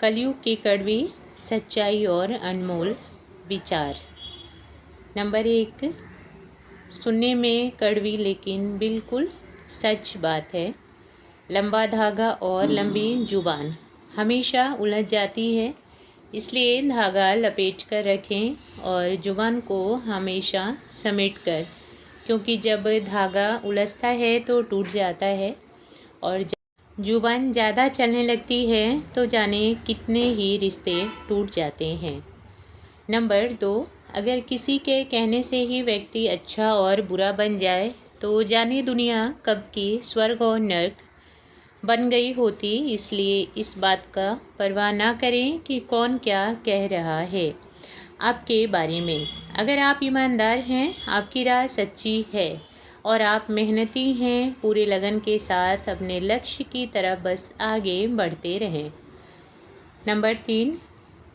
कलयुग की कड़वी सच्चाई और अनमोल विचार। नंबर 1, सुनने में कड़वी लेकिन बिल्कुल सच बात है। लंबा धागा और लंबी जुबान हमेशा उलझ जाती है, इसलिए धागा लपेट कर रखें और जुबान को हमेशा समेट कर, क्योंकि जब धागा उलझता है तो टूट जाता है और जुबान ज़्यादा चलने लगती है तो जाने कितने ही रिश्ते टूट जाते हैं। नंबर 2, अगर किसी के कहने से ही व्यक्ति अच्छा और बुरा बन जाए तो जाने दुनिया कब की स्वर्ग और नर्क बन गई होती। इसलिए इस बात का परवाह ना करें कि कौन क्या कह रहा है आपके बारे में। अगर आप ईमानदार हैं, आपकी राह सच्ची है और आप मेहनती हैं, पूरे लगन के साथ अपने लक्ष्य की तरफ बस आगे बढ़ते रहें। नंबर 3,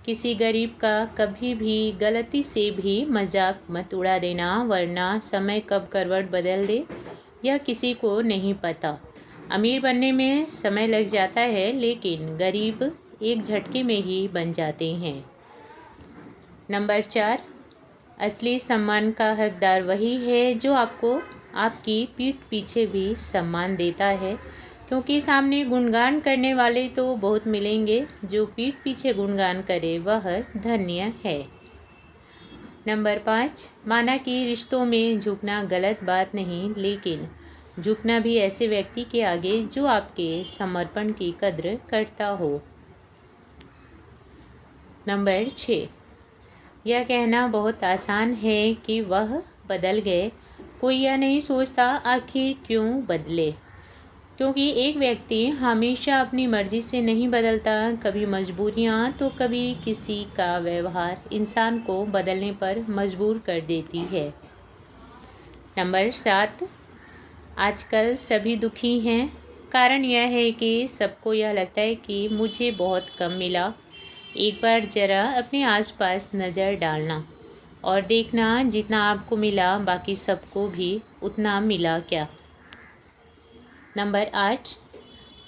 किसी गरीब का कभी भी गलती से भी मजाक मत उड़ा देना, वरना समय कब करवट बदल दे यह किसी को नहीं पता। अमीर बनने में समय लग जाता है, लेकिन गरीब एक झटके में ही बन जाते हैं। नंबर 4, असली सम्मान का हकदार वही है जो आपको आपकी पीठ पीछे भी सम्मान देता है, क्योंकि सामने गुणगान करने वाले तो बहुत मिलेंगे, जो पीठ पीछे गुणगान करे वह धन्य है। नंबर 5, माना कि रिश्तों में झुकना गलत बात नहीं, लेकिन झुकना भी ऐसे व्यक्ति के आगे जो आपके समर्पण की कद्र करता हो। नंबर 6, यह कहना बहुत आसान है कि वह बदल गए, कोई यह नहीं सोचता आखिर क्यों बदले, क्योंकि एक व्यक्ति हमेशा अपनी मर्जी से नहीं बदलता। कभी मजबूरियाँ तो कभी किसी का व्यवहार इंसान को बदलने पर मजबूर कर देती है। नंबर 7, आजकल सभी दुखी हैं। कारण यह है कि सबको यह लगता है कि मुझे बहुत कम मिला। एक बार ज़रा अपने आसपास नज़र डालना और देखना, जितना आपको मिला बाकी सबको भी उतना मिला क्या। नंबर 8,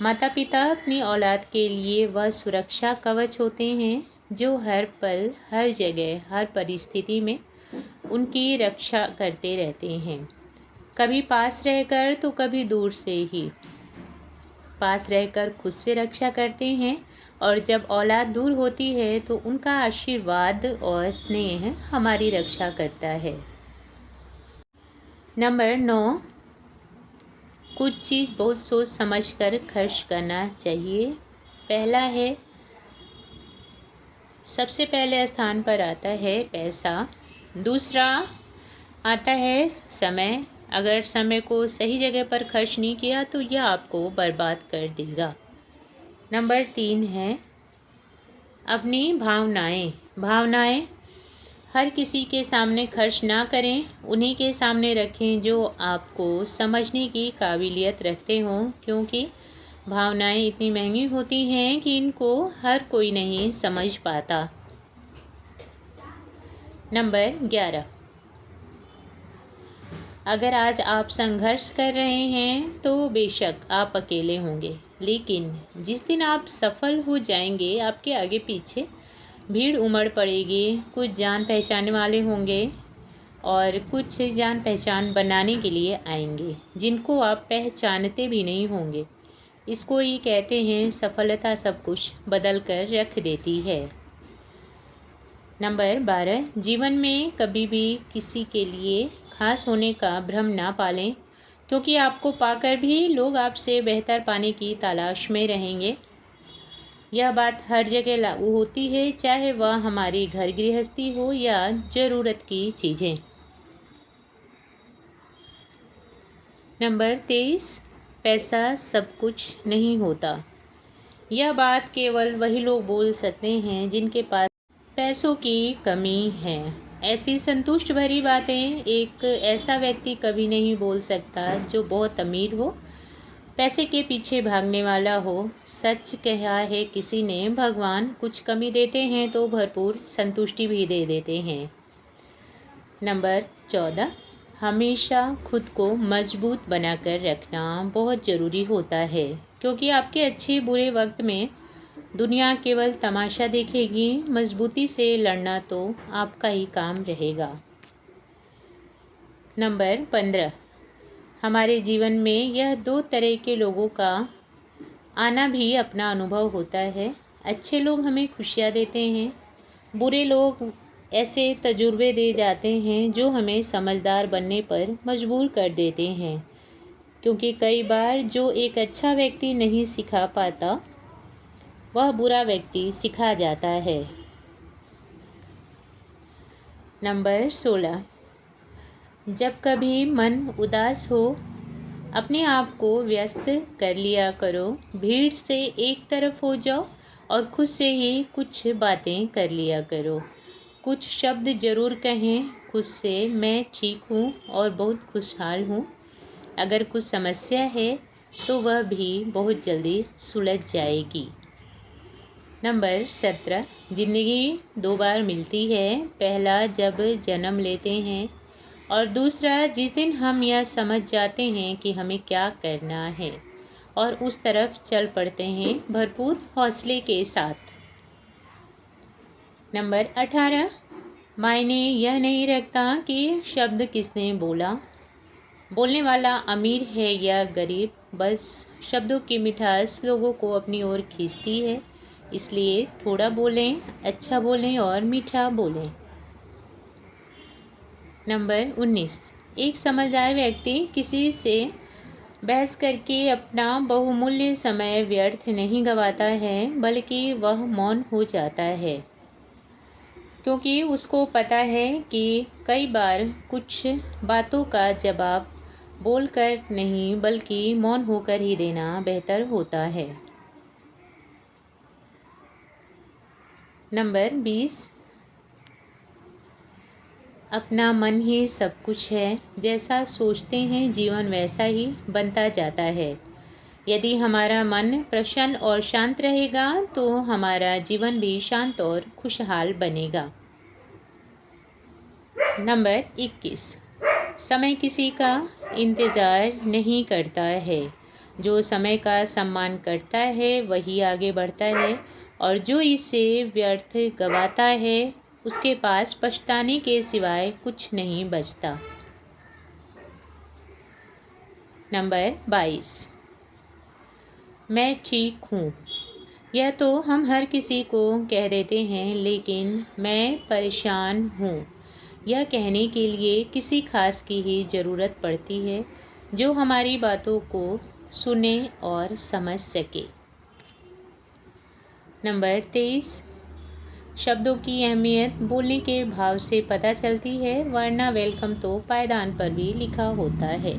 माता पिता अपनी औलाद के लिए वह सुरक्षा कवच होते हैं जो हर पल, हर जगह, हर परिस्थिति में उनकी रक्षा करते रहते हैं। कभी पास रहकर तो कभी दूर से ही। पास रहकर खुद से रक्षा करते हैं और जब औलाद दूर होती है तो उनका आशीर्वाद और स्नेह हमारी रक्षा करता है। नंबर 9, कुछ चीज़ बहुत सोच समझ कर खर्च करना चाहिए। पहला है, सबसे पहले स्थान पर आता है पैसा। दूसरा आता है समय। अगर समय को सही जगह पर खर्च नहीं किया तो यह आपको बर्बाद कर देगा। नंबर 3 है अपनी भावनाएं हर किसी के सामने खर्च ना करें, उन्हीं के सामने रखें जो आपको समझने की काबिलियत रखते हों, क्योंकि भावनाएं इतनी महंगी होती हैं कि इनको हर कोई नहीं समझ पाता। नंबर 11, अगर आज आप संघर्ष कर रहे हैं तो बेशक आप अकेले होंगे, लेकिन जिस दिन आप सफल हो जाएंगे आपके आगे पीछे भीड़ उमड़ पड़ेगी। कुछ जान पहचान वाले होंगे और कुछ जान पहचान बनाने के लिए आएंगे, जिनको आप पहचानते भी नहीं होंगे। इसको ही कहते हैं सफलता सब कुछ बदल कर रख देती है। नंबर 12, जीवन में कभी भी किसी के लिए खास होने का भ्रम ना पालें, क्योंकि आपको पाकर भी लोग आपसे बेहतर पाने की तलाश में रहेंगे। यह बात हर जगह लागू होती है, चाहे वह हमारी घर गृहस्थी हो या ज़रूरत की चीज़ें। नंबर 23, पैसा सब कुछ नहीं होता। यह बात केवल वही लोग बोल सकते हैं जिनके पास पैसों की कमी है। ऐसी संतुष्ट भरी बातें एक ऐसा व्यक्ति कभी नहीं बोल सकता जो बहुत अमीर हो, पैसे के पीछे भागने वाला हो। सच कहा है किसी ने, भगवान कुछ कमी देते हैं तो भरपूर संतुष्टि भी दे देते हैं। नंबर 14, हमेशा खुद को मजबूत बनाकर रखना बहुत ज़रूरी होता है, क्योंकि आपके अच्छे बुरे वक्त में दुनिया केवल तमाशा देखेगी, मजबूती से लड़ना तो आपका ही काम रहेगा। नंबर 15, हमारे जीवन में यह 2 तरह के लोगों का आना भी अपना अनुभव होता है। अच्छे लोग हमें खुशियाँ देते हैं, बुरे लोग ऐसे तजुर्बे दे जाते हैं जो हमें समझदार बनने पर मजबूर कर देते हैं, क्योंकि कई बार जो एक अच्छा व्यक्ति नहीं सिखा पाता वह बुरा व्यक्ति सिखा जाता है। नंबर 16, जब कभी मन उदास हो अपने आप को व्यस्त कर लिया करो, भीड़ से एक तरफ हो जाओ और खुद से ही कुछ बातें कर लिया करो। कुछ शब्द ज़रूर कहें खुद से, मैं ठीक हूँ और बहुत खुशहाल हूँ। अगर कुछ समस्या है तो वह भी बहुत जल्दी सुलझ जाएगी। नंबर 17, ज़िंदगी 2 बार मिलती है, पहला जब जन्म लेते हैं और दूसरा जिस दिन हम यह समझ जाते हैं कि हमें क्या करना है और उस तरफ चल पड़ते हैं भरपूर हौसले के साथ। नंबर 18, मायने यह नहीं रखता कि शब्द किसने बोला, बोलने वाला अमीर है या गरीब, बस शब्दों की मिठास लोगों को अपनी ओर खींचती है। इसलिए थोड़ा बोलें, अच्छा बोलें और मीठा बोलें। नंबर 19, एक समझदार व्यक्ति किसी से बहस करके अपना बहुमूल्य समय व्यर्थ नहीं गंवाता है, बल्कि वह मौन हो जाता है, क्योंकि उसको पता है कि कई बार कुछ बातों का जवाब बोलकर नहीं बल्कि मौन होकर ही देना बेहतर होता है। नंबर 20, अपना मन ही सब कुछ है, जैसा सोचते हैं जीवन वैसा ही बनता जाता है। यदि हमारा मन प्रसन्न और शांत रहेगा तो हमारा जीवन भी शांत और खुशहाल बनेगा। नंबर 21, समय किसी का इंतज़ार नहीं करता है, जो समय का सम्मान करता है वही आगे बढ़ता है और जो इसे व्यर्थ गंवाता है उसके पास पछताने के सिवाय कुछ नहीं बचता। नंबर 22, मैं ठीक हूँ, यह तो हम हर किसी को कह देते हैं, लेकिन मैं परेशान हूँ यह कहने के लिए किसी खास की ही ज़रूरत पड़ती है जो हमारी बातों को सुने और समझ सके। नंबर 23, शब्दों की अहमियत बोलने के भाव से पता चलती है, वरना वेलकम तो पायदान पर भी लिखा होता है।